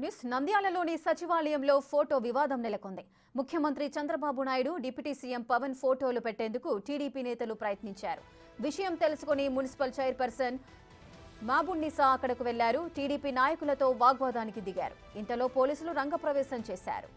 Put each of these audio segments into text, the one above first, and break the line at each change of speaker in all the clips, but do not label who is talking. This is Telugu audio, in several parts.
న్యూస్ నంద్యాలలోని సచివాలయంలో ఫోటో వివాదం నెలకొంది. ముఖ్యమంత్రి చంద్రబాబు నాయుడు, డిప్యూటీ సీఎం పవన్ ఫోటోలు పెట్టేందుకు టీడీపీ నేతలు ప్రయత్నించారు. విషయం తెలుసుకుని మున్సిపల్ చైర్పర్సన్ మాబున్నీసా అక్కడకు వెళ్లారు. టీడీపీ నాయకులతో వాగ్వాదానికి దిగారు. ఇంతలో పోలీసులు రంగప్రవేశం చేశారు.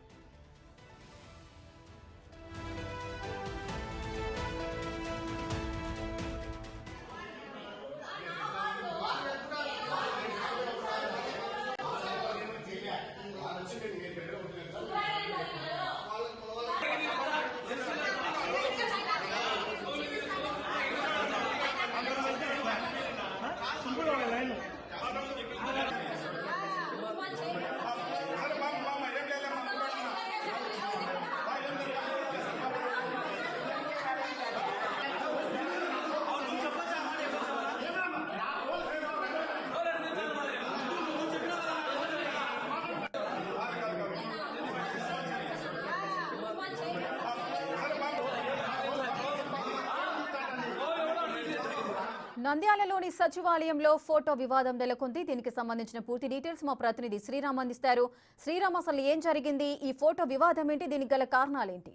నంద్యాలలోని సచివాలయంలో ఫోటో వివాదం నెలకొంది. దీనికి సంబంధించిన పూర్తి డీటెయిల్స్ మా ప్రతినిధి శ్రీరామ్ అందిస్తారు. శ్రీరామ్, అసలు ఏం జరిగింది? ఈ ఫోటో వివాదం ఏంటి? దీనికి గల కారణాలేంటి?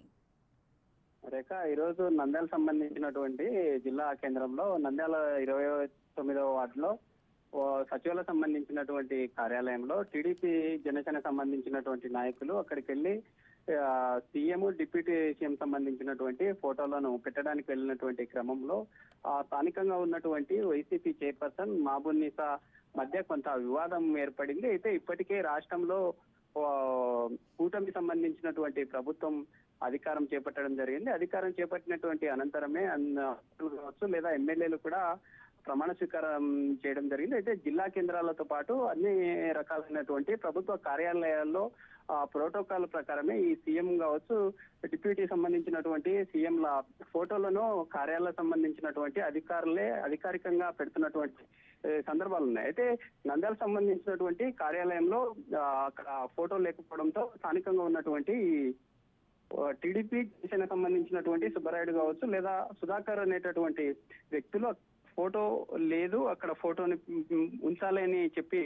రేఖ, ఈరోజు నంద్యాల సంబంధించినటువంటి జిల్లా కేంద్రంలో నంద్యాల 29వ వార్డులో సచివాలయం సంబంధించినటువంటి కార్యాలయంలో టీడీపీ జనసేన సంబంధించినటువంటి నాయకులు అక్కడికి వెళ్లి సీఎం, డిప్యూటీ సీఎం సంబంధించినటువంటి ఫోటోలను పెట్టడానికి వెళ్ళినటువంటి క్రమంలో స్థానికంగా ఉన్నటువంటి వైసీపీ చైర్పర్సన్ మాబున్నీసా మధ్య కొంత వివాదం ఏర్పడింది. అయితే ఇప్పటికే రాష్ట్రంలో కూటమి సంబంధించినటువంటి ప్రభుత్వం అధికారం చేపట్టడం జరిగింది. అధికారం చేపట్టినటువంటి అనంతరమే కావచ్చు లేదా ఎమ్మెల్యేలు కూడా ప్రమాణ స్వీకారం చేయడం జరిగింది. అయితే జిల్లా కేంద్రాలతో పాటు అన్ని రకాలైనటువంటి ప్రభుత్వ కార్యాలయాల్లో ప్రోటోకాల్ ప్రకారమే ఈ సీఎం కావచ్చు, డిప్యూటీ సంబంధించినటువంటి సీఎంల ఫోటోలను కార్యాలయం సంబంధించినటువంటి అధికారులే అధికారికంగా పెడుతున్నటువంటి సందర్భాలు ఉన్నాయి. అయితే నంద్యాల సంబంధించినటువంటి కార్యాలయంలో అక్కడ ఫోటో లేకపోవడంతో స్థానికంగా ఉన్నటువంటి టీడీపీ జనసేన సంబంధించినటువంటి సుబ్బరాయుడు కావచ్చు లేదా సుధాకర్ అనేటటువంటి వ్యక్తులు ఫోటో లేదు, అక్కడ ఫోటోని ఉంచాలని చెప్పి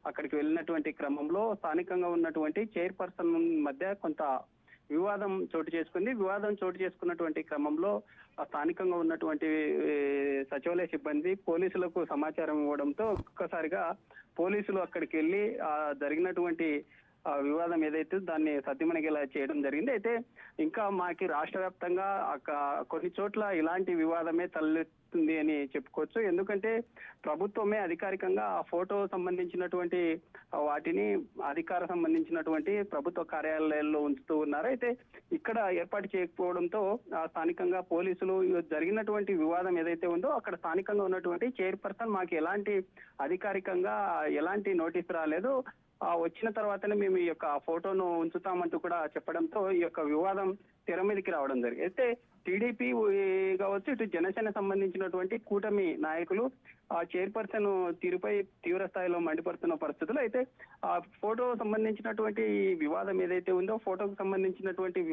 అక్కడికి వెళ్ళినటువంటి క్రమంలో స్థానికంగా ఉన్నటువంటి చైర్పర్సన్ మధ్య కొంత వివాదం చోటు చేసుకుంది. వివాదం చోటు చేసుకున్నటువంటి క్రమంలో స్థానికంగా ఉన్నటువంటి సచివాలయ సిబ్బంది పోలీసులకు సమాచారం ఇవ్వడంతో ఒక్కసారిగా పోలీసులు అక్కడికి వెళ్ళి జరిగినటువంటి వివాదం ఏదైతే దాన్ని సద్దిమణిగేలా చేయడం జరిగింది. అయితే ఇంకా మాకి రాష్ట్ర వ్యాప్తంగా కొన్ని చోట్ల ఇలాంటి వివాదమే తలెత్తుంది అని చెప్పుకోవచ్చు. ఎందుకంటే ప్రభుత్వమే అధికారికంగా ఆ ఫోటో సంబంధించినటువంటి వాటిని అధికార సంబంధించినటువంటి ప్రభుత్వ కార్యాలయాల్లో ఉంచుతూ ఉన్నారు. అయితే ఇక్కడ ఏర్పాటు చేయకపోవడంతో స్థానికంగా పోలీసులు జరిగినటువంటి వివాదం ఏదైతే ఉందో అక్కడ స్థానికంగా ఉన్నటువంటి చైర్పర్సన్ మాకు ఎలాంటి అధికారికంగా ఎలాంటి నోటీస్ రాలేదు, వచ్చిన తర్వాతనే మేము ఈ యొక్క ఫోటోను ఉంచుతామంటూ కూడా చెప్పడంతో ఈ యొక్క వివాదం తెర మీదకి రావడం జరిగింది. అయితే టీడీపీ కావచ్చు, ఇటు జనసేన సంబంధించినటువంటి కూటమి నాయకులు ఆ చైర్పర్సన్ తీరుపై తీవ్ర స్థాయిలో మండిపడుతున్న పరిస్థితులు. అయితే ఆ ఫోటో సంబంధించినటువంటి వివాదం ఏదైతే ఉందో ఫోటోకు సంబంధించినటువంటి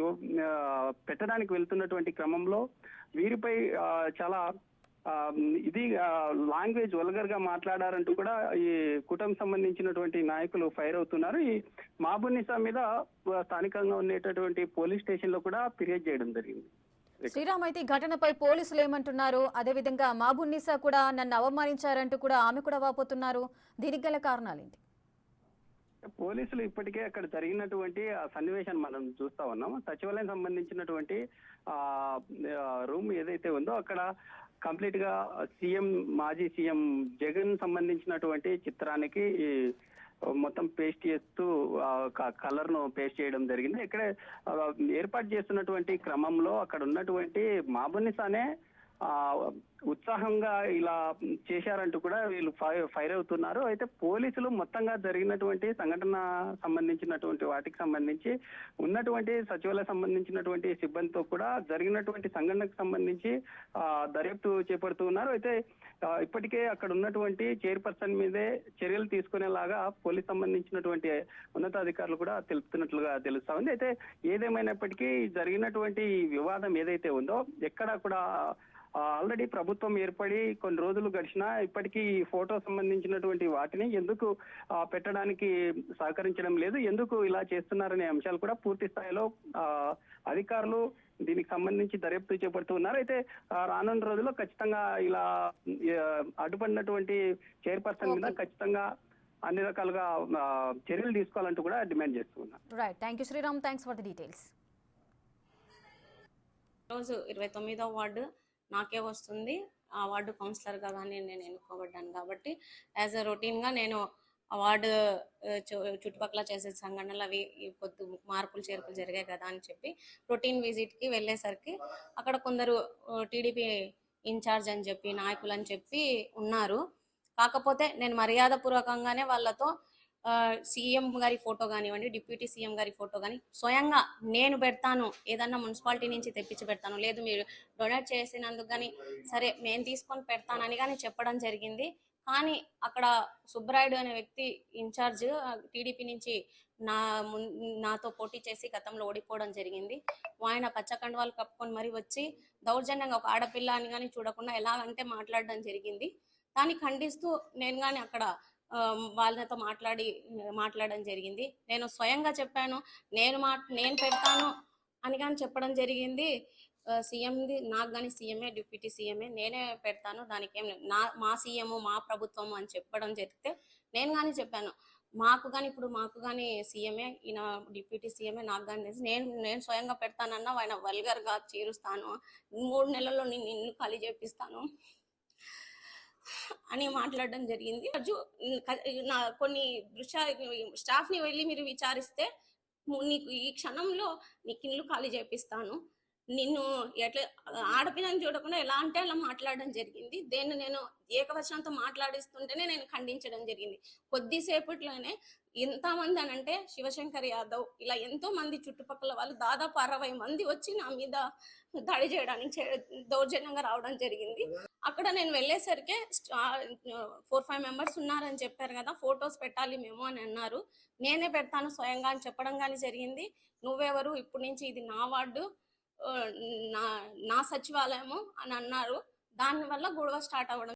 పెట్టడానికి వెళ్తున్నటువంటి క్రమంలో వీరిపై చాలా ఇది లాంగ్వేజ్ వల్గర్ గా మాట్లాడారంటూ కూడా ఈ కూటమికి సంబంధించినటువంటి నాయకులు ఫైర్ అవుతున్నారు. ఈ మాబున్నీసా మీద స్థానికంగా ఉండేటటువంటి పోలీస్ స్టేషన్ లో కూడా ఫిర్యాదు చేయడం జరిగింది.
శ్రీరామ్, అయితే ఈ ఘటనపై పోలీసులు ఏమంటున్నారు? అదేవిధంగా మాబున్నీసా కూడా నన్ను అవమానించారంటూ కూడా ఆమె కూడా వాపోతున్నారు. దీనికి గల కారణాలేంటి?
పోలీసులు ఇప్పటికే అక్కడ జరిగినటువంటి సన్నివేశాన్ని మనం చూస్తా ఉన్నాం. సచివాలయం సంబంధించినటువంటి రూమ్ ఏదైతే ఉందో అక్కడ కంప్లీట్ గా మాజీ సీఎం జగన్ సంబంధించినటువంటి చిత్రానికి మొత్తం పేస్ట్ చేస్తూ కలర్ ను పేస్ట్ చేయడం జరిగింది. ఇక్కడ ఏర్పాటు చేస్తున్నటువంటి క్రమంలో అక్కడ ఉన్నటువంటి మాబున్నీసానే ఉత్సాహంగా ఇలా చేశారంటూ కూడా వీళ్ళు ఫైర్ అవుతున్నారు. అయితే పోలీసులు మొత్తంగా జరిగినటువంటి సంఘటన సంబంధించినటువంటి వాటికి సంబంధించి ఉన్నటువంటి సచివాలయం సంబంధించినటువంటి సిబ్బందితో కూడా జరిగినటువంటి సంఘటనకు సంబంధించి దర్యాప్తు చేపడుతూ ఉన్నారు. అయితే ఇప్పటికే అక్కడ ఉన్నటువంటి చైర్పర్సన్ మీదే చర్యలు తీసుకునేలాగా పోలీస్ సంబంధించినటువంటి ఉన్నతాధికారులు కూడా తెలుపుతున్నట్లుగా తెలుస్తా ఉంది. అయితే ఏదేమైనప్పటికీ జరిగినటువంటి వివాదం ఏదైతే ఉందో ఎక్కడా కూడా ఆల్రెడీ ప్రభుత్వం ఏర్పడి కొన్ని రోజులు గడిచినా ఇప్పటికీ ఈ ఫోటో సంబంధించినటువంటి వాటిని ఎందుకు పెట్టడానికి సహకరించడం లేదు, ఎందుకు ఇలా చేస్తున్నారనే అంశాలు కూడా పూర్తి స్థాయిలో అధికారులు దీనికి సంబంధించి దర్యాప్తు చేపడుతున్నారు. అయితే రానున్న రోజుల్లో ఖచ్చితంగా ఇలా అడ్డుపడినటువంటి చైర్పర్సన్ మీద ఖచ్చితంగా అన్ని రకాలుగా చర్యలు తీసుకోవాలంటూ కూడా డిమాండ్ చేస్తున్నారు.
Right, thank you Sriram, thanks for the details.
రోజు 29వ వార్డు నాకే వస్తుంది. ఆ వార్డు కౌన్సిలర్గా కానీ నేను ఎన్నుకోబడ్డాను కాబట్టి యాజ్ అ రొటీన్గా నేను ఆ వార్డు చుట్టుపక్కల చేసే సంఘటనలు అవి కొద్ది మార్పులు చేర్పులు జరిగాయి కదా అని చెప్పి రొటీన్ విజిట్కి వెళ్ళేసరికి అక్కడ కొందరు టీడీపీ ఇన్ఛార్జ్ అని చెప్పి నాయకులు అని చెప్పి ఉన్నారు. కాకపోతే నేను మర్యాదపూర్వకంగానే వాళ్ళతో సీఎం గారి ఫోటో కానివ్వండి, డిప్యూటీ సీఎం గారి ఫోటో కానీ స్వయంగా నేను పెడతాను, ఏదన్నా మున్సిపాలిటీ నుంచి తెప్పించి పెడతాను, లేదు మీరు డొనేట్ చేసినందుకు కానీ సరే నేను తీసుకొని పెడతానని కానీ చెప్పడం జరిగింది. కానీ అక్కడ సుబ్బరాయుడు అనే వ్యక్తి ఇన్ఛార్జ్ టీడీపీ నుంచి నాతో పోటీ చేసి గతంలో ఓడిపోవడం జరిగింది. ఆయన పచ్చకండువాలు కప్పుకొని మరి వచ్చి దౌర్జన్యంగా ఒక ఆడపిల్ల అని కానీ చూడకుండా ఎలాగంటే మాట్లాడడం జరిగింది. దాన్ని ఖండిస్తూ నేను కానీ అక్కడ వాళ్ళతో మాట్లాడడం జరిగింది. నేను స్వయంగా చెప్పాను, నేను పెడతాను అని కానీ చెప్పడం జరిగింది. సీఎంది నాకు కానీ సీఎంఏ, డిప్యూటీ సీఎంఏ, నేనే పెడతాను, దానికి ఏం మా సీఎం మా ప్రభుత్వం అని చెప్పడం జరిగితే నేను కానీ చెప్పాను ఇప్పుడు మాకు కానీ సీఎంఏ, ఈయన డిప్యూటీ సీఎంఏ, నాకు కానీ నేను స్వయంగా పెడతానన్నా ఆయన వల్గర్గా చేరుస్తాను, 3 నెలల్లో నేను ఇల్లు ఖాళీ చేపిస్తాను అని మాట్లాడడం జరిగింది. కొన్ని స్టాఫ్ని వెళ్ళి మీరు విచారిస్తే నీకు ఈ క్షణంలో నీకు ఇల్లు ఖాళీ చేపిస్తాను, నిన్ను ఎట్లా ఆడపిల్లని చూడకుండా ఎలా అంటే అలా మాట్లాడడం జరిగింది. దేన్ని నేను ఏకవచనంతో మాట్లాడిస్తుంటేనే నేను ఖండించడం జరిగింది. కొద్దిసేపట్లోనే ఎంతమంది అనంటే శివశంకర్ యాదవ్ ఇలా ఎంతో మంది చుట్టుపక్కల వాళ్ళు దాదాపు 60 మంది వచ్చి నా మీద దాడి చేయడానికి దౌర్జన్యంగా రావడం జరిగింది. అక్కడ నేను వెళ్ళేసరికి 4-5 మెంబర్స్ ఉన్నారని చెప్పారు కదా, ఫొటోస్ పెట్టాలి మేము అని అన్నారు. నేనే పెడతాను స్వయంగా అని చెప్పడం కానీ జరిగింది. నువ్వెవరు, ఇప్పటి నుంచి ఇది నా వార్డు, నా సచివాలయము అని అన్నారు. దానివల్ల గొడవ స్టార్ట్ అవ్వడం